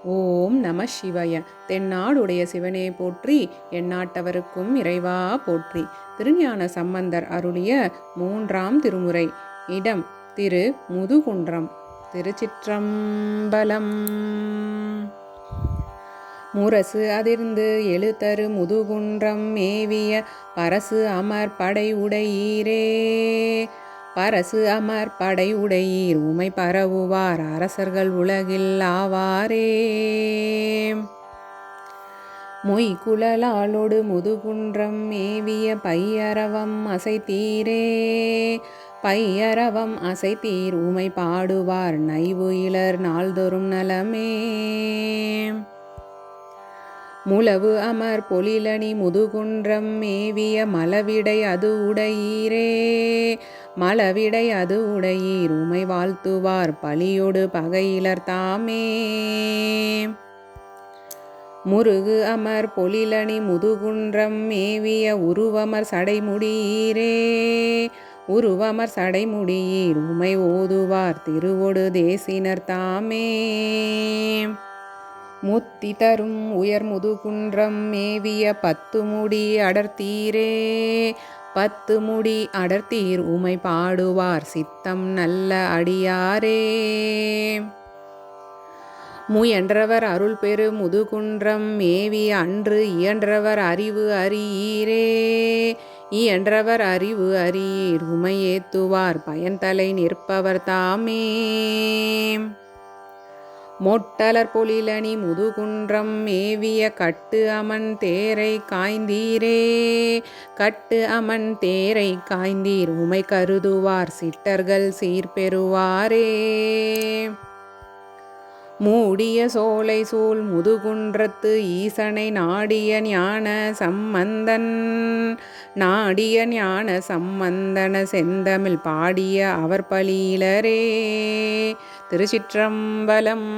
ஓம் நம சிவாய. தென்னாடுடைய சிவனே போற்றி, எந்நாட்டவருக்கும் இறைவா போற்றி. திருஞான சம்பந்தர் அருளிய 3ஆம் திருமுறை. இடம் திரு முதுகுன்றம். திருச்சிற்றம்பலம். முரசு அதிர்ந்து எழுதரு முதுகுன்றம் மேவிய பரசு அமர் படை உடையீரே. பரசு அமர் படை உடையீர் உமை பரவுவார் அரசர்கள் உலகில் ஆவாரே. மொய் குழலாளொடு முதுகுன்றம் மேவிய பையரவம் அசைத்தீரே. பையரவம் அசைத்தீர் உமை பாடுவார் நைவு இலர் நாள்தொறும் நலமே. முழவு அமர் பொழிலணி முதுகுன்றம் மேவிய மலவிடை அது உடையீரே. மலவிடை அது உடையீர் உமை வாழ்த்துவார் பலியொடு பகையிலர் தாமே. முருகு அமர் பொழிலணி முதுகுன்றம் மேவிய உருவமர் சடைமுடியீரே. உருவமர் சடைமுடியீர் உமை ஓதுவார் திருவொடு தேசினர் தாமே. முத்தி தரும் உயர் முதுகுன்றம் மேவிய 10 முடி அடர்த்தீரே. 10 முடி அடர்த்தீர் உமை பாடுவார் சித்தம் நல்ல அடியாரே. முயன்றவர் அருள் பெரு முதுகுன்றம் மேவிய அன்று இயன்றவர் அறிவு அறியீரே. இயன்றவர் அறிவு அறியீர் உமை ஏத்துவார் பயன்தலை நிற்பவர் தாமே. மொட்டலர் பொழிலணி முதுகுன்றம் மேவிய கட்டு அமன் தேரை காய்ந்தீரே. கட்டு அமன் தேரை காய்ந்தீர் உமை கருதுவார் சிட்டர்கள் சீர்பெறுவாரே. மூடிய சோலை சூழ் முதுகுன்றத்து ஈசனை நாடிய ஞான சம்பந்தன். நாடிய ஞான சம்பந்தன செந்தமிழ் பாடிய அவர் பலியிலரே. திருச்சிற்றம்பலம்.